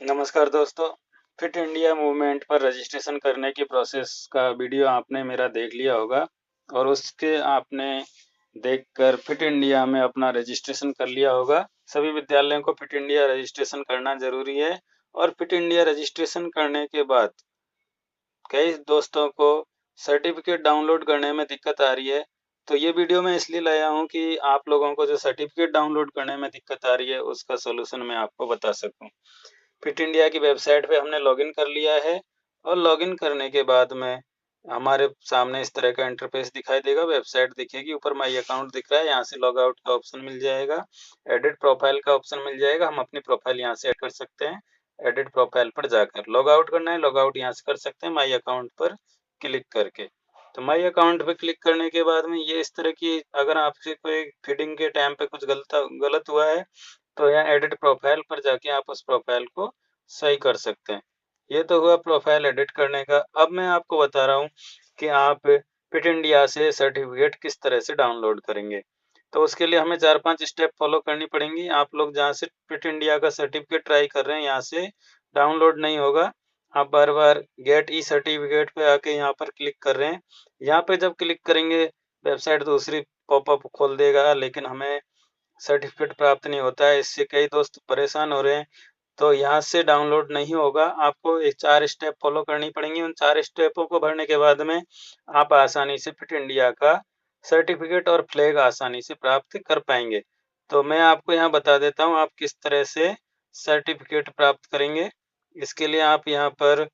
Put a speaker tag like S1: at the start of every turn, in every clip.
S1: नमस्कार दोस्तों। Fit India movement पर रजिस्ट्रेशन करने की प्रोसेस का वीडियो आपने मेरा देख लिया होगा और उसके आपने देखकर फिट इंडिया में अपना रजिस्ट्रेशन कर लिया होगा। सभी विद्यालयों को फिट इंडिया रजिस्ट्रेशन करना ज़रूरी है और फिट इंडिया रजिस्ट्रेशन करने के बाद कई दोस्तों को सर्टिफिकेट डाउनलोड करने में दिक्कत आ रही है। तो ये वीडियो मैं इसलिए लाया हूँ कि आप लोगों को जो सर्टिफिकेट डाउनलोड करने में दिक्कत आ रही है उसका सॉल्यूशन मैं आपको बता सकूँ। फिट इंडिया की वेबसाइट पे हमने लॉगिन कर लिया है और लॉगिन करने के बाद में हमारे सामने इस तरह का इंटरफेस दिखाई देगा। वेबसाइट दिखेगी, ऊपर माई अकाउंट दिख रहा है, यहाँ से लॉग आउट का ऑप्शन मिल जाएगा, एडिट प्रोफाइल का ऑप्शन मिल जाएगा। हम अपनी प्रोफाइल यहाँ से ऐड कर सकते हैं। एडिट प्रोफाइल पर जाकर लॉग आउट करना है, लॉग आउट यहाँ से कर सकते हैं माई अकाउंट पर क्लिक करके। तो माई अकाउंट पे क्लिक करने के बाद में ये इस तरह की, अगर आपसे कोई फीडिंग के टाइम पे कुछ गलत हुआ है तो यहाँ एडिट प्रोफाइल पर जाके आप उस प्रोफाइल को सही कर सकते हैं। ये तो हुआ प्रोफाइल एडिट करने का। अब मैं आपको बता रहा हूँ कि आप फिट इंडिया से सर्टिफिकेट किस तरह से डाउनलोड करेंगे। तो उसके लिए हमें 4-5 स्टेप फॉलो करनी पड़ेंगी। आप लोग जहाँ से फिट इंडिया का सर्टिफिकेट ट्राई कर रहे हैं यहाँ से डाउनलोड नहीं होगा। आप बार बार गेट ई सर्टिफिकेट पे आके यहाँ पर क्लिक कर रहे हैं। यहाँ पे जब क्लिक करेंगे वेबसाइट दूसरी पॉपअप खोल देगा, लेकिन हमें सर्टिफिकेट प्राप्त नहीं होता है। इससे कई दोस्त परेशान हो रहे हैं। तो यहाँ से डाउनलोड नहीं होगा। आपको ये 4 स्टेप फॉलो करनी पड़ेंगी। उन 4 स्टेपों को भरने के बाद में आप आसानी से फिट इंडिया का सर्टिफिकेट और फ्लैग आसानी से प्राप्त कर पाएंगे। तो मैं आपको यहाँ बता देता हूँ आप किस तरह से सर्टिफिकेट प्राप्त करेंगे। इसके लिए आप यहाँ पर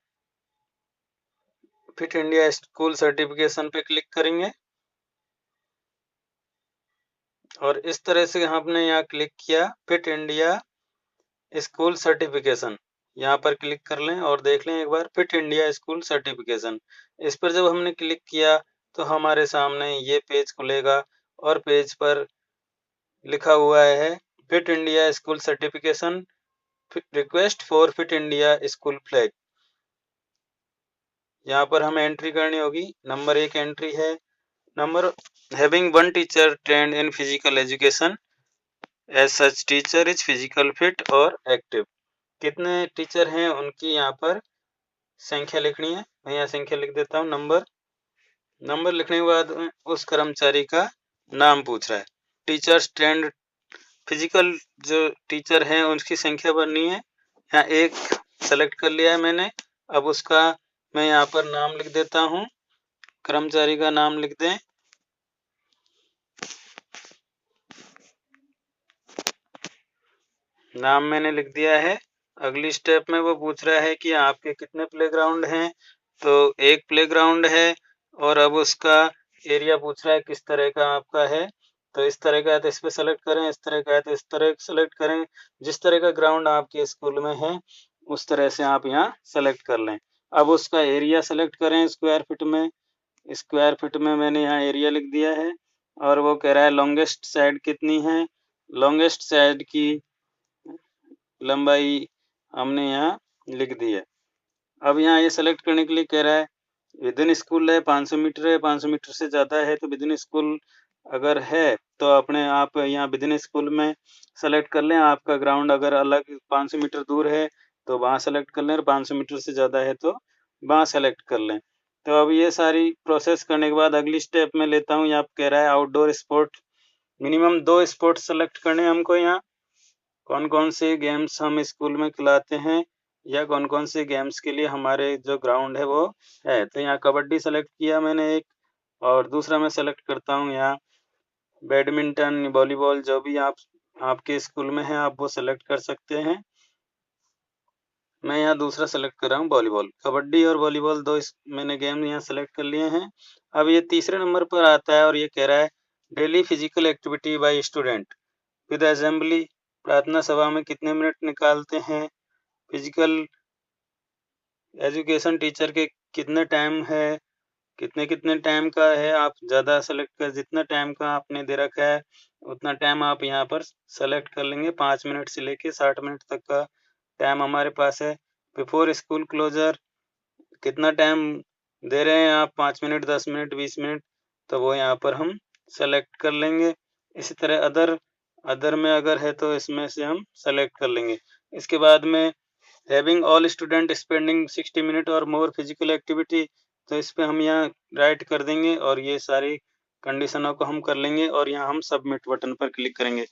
S1: फिट इंडिया स्कूल सर्टिफिकेशन पे क्लिक करेंगे और इस तरह से आपने यहाँ क्लिक किया फिट इंडिया स्कूल सर्टिफिकेशन, यहाँ पर क्लिक कर लें और देख लें एक बार फिट इंडिया स्कूल सर्टिफिकेशन। इस पर जब हमने क्लिक किया तो हमारे सामने ये पेज खुलेगा और पेज पर लिखा हुआ है fit India school certification request for fit India school flag. यहाँ पर हमें एंट्री करनी होगी। नंबर 1 एंट्री है, number having one teacher trained in physical education as such teacher is physical fit और एक्टिव। कितने टीचर हैं उनकी यहाँ पर संख्या लिखनी है। मैं यहाँ संख्या लिख देता हूँ। नंबर लिखने के बाद उस कर्मचारी का नाम पूछ रहा है। टीचर्स ट्रेंड फिजिकल जो टीचर हैं उनकी संख्या भरनी है। यहाँ 1 सेलेक्ट कर लिया है मैंने। अब उसका मैं यहाँ पर नाम लिख देता हूँ, कर्मचारी का नाम लिख दें। नाम मैंने लिख दिया है। अगली स्टेप में वो पूछ रहा है कि आपके कितने प्लेग्राउंड हैं। तो 1 प्लेग्राउंड है और अब उसका एरिया पूछ रहा है किस तरह का आपका है। तो इस तरह का है तो इस पर सेलेक्ट करें, इस तरह का है तो इस तरह सेलेक्ट करें। जिस तरह का ग्राउंड आपके स्कूल में है उस तरह से आप यहाँ सेलेक्ट कर लें। अब उसका एरिया सेलेक्ट करें स्क्वायर फीट में। स्क्वायर फीट में मैंने यहाँ एरिया लिख दिया है और वो कह रहा है लॉन्गेस्ट साइड कितनी है। लॉन्गेस्ट साइड की लंबाई हमने यहाँ लिख दी है। अब यहाँ ये सेलेक्ट करने के लिए कह रहा है विद इन स्कूल है 500 मीटर है, 500 मीटर से ज़्यादा है तो विद इन स्कूल अगर है तो अपने आप यहाँ विद इन स्कूल में सेलेक्ट कर लें। आपका ग्राउंड अगर अलग 500 मीटर दूर है तो वहाँ सेलेक्ट कर लें और 500 मीटर से ज़्यादा है तो वहाँ सेलेक्ट कर लें। तो अब ये सारी प्रोसेस करने के बाद अगली स्टेप में लेता हूँ। यहाँ कह रहा है outdoor sport, minimum 2 sports select करने हमको। यहाँ कौन कौन से गेम्स हम स्कूल में खिलाते हैं या कौन कौन से गेम्स के लिए हमारे जो ग्राउंड है वो है। तो यहाँ कबड्डी सेलेक्ट किया मैंने एक, और दूसरा मैं सेलेक्ट करता हूँ यहाँ बैडमिंटन, वॉलीबॉल, जो भी आपके स्कूल में है आप वो सेलेक्ट कर सकते हैं। मैं यहाँ दूसरा सेलेक्ट कर रहा हूँ वॉलीबॉल। कबड्डी और वॉलीबॉल मैंने गेम यहाँ सेलेक्ट कर लिए हैं। अब ये तीसरे नंबर पर आता है और ये कह रहा है daily physical activity by student with assembly, प्रार्थना सभा में कितने मिनट निकालते हैं। फिजिकल एजुकेशन टीचर के कितने टाइम है, कितने कितने टाइम का है। आप ज़्यादा सेलेक्ट कर, जितना टाइम का आपने दे रखा है उतना टाइम आप यहाँ पर सेलेक्ट कर लेंगे। 5 मिनट से लेके 60 मिनट तक का टाइम हमारे पास है। बिफोर स्कूल क्लोजर कितना टाइम दे रहे हैं आप, 5 मिनट, 10 मिनट, 20 मिनट, तो वो यहाँ पर हम सेलेक्ट कर लेंगे। इसी तरह अदर में अगर है तो इसमें से हम सेलेक्ट कर लेंगे। इसके बाद में having all student spending 60 minute और मोर फिजिकल एक्टिविटी, तो इस पे हम यहाँ राइट कर देंगे और ये सारी कंडीशनों को हम कर लेंगे और यहाँ हम सबमिट बटन पर क्लिक करेंगे।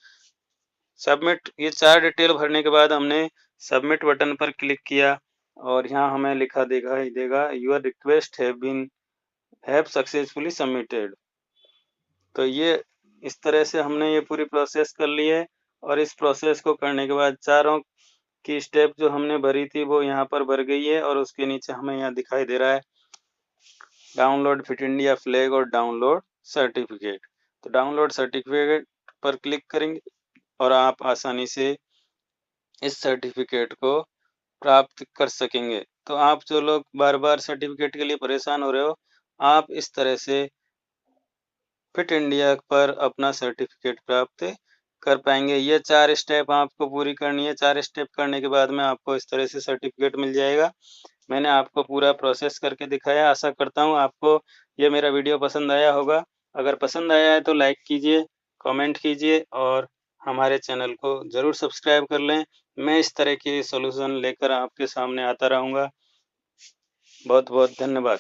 S1: सबमिट, ये 4 डिटेल भरने के बाद हमने सबमिट बटन पर क्लिक किया और यहाँ हमें लिखा दिखाई देगा your request have successfully submitted. तो ये इस तरह से हमने ये पूरी प्रोसेस कर ली है और इस प्रोसेस को करने के बाद चारों की स्टेप जो हमने भरी थी वो यहाँ पर भर गई है और उसके नीचे हमें यहाँ दिखाई दे रहा है डाउनलोड फिट इंडिया फ्लैग और डाउनलोड सर्टिफिकेट। तो डाउनलोड सर्टिफिकेट पर क्लिक करेंगे और आप आसानी से इस सर्टिफिकेट को प्राप्त कर सकेंगे। तो आप जो लोग बार बार सर्टिफिकेट के लिए परेशान हो रहे हो, आप इस तरह से फिट इंडिया पर अपना सर्टिफिकेट प्राप्त कर पाएंगे। ये 4 स्टेप आपको पूरी करनी है। 4 स्टेप करने के बाद में आपको इस तरह से सर्टिफिकेट मिल जाएगा। मैंने आपको पूरा प्रोसेस करके दिखाया। आशा करता हूँ आपको ये मेरा वीडियो पसंद आया होगा। अगर पसंद आया है तो लाइक कीजिए, कमेंट कीजिए और हमारे चैनल को ज़रूर सब्सक्राइब कर लें। मैं इस तरह के सॉल्यूशन लेकर आपके सामने आता रहूँगा। बहुत बहुत धन्यवाद।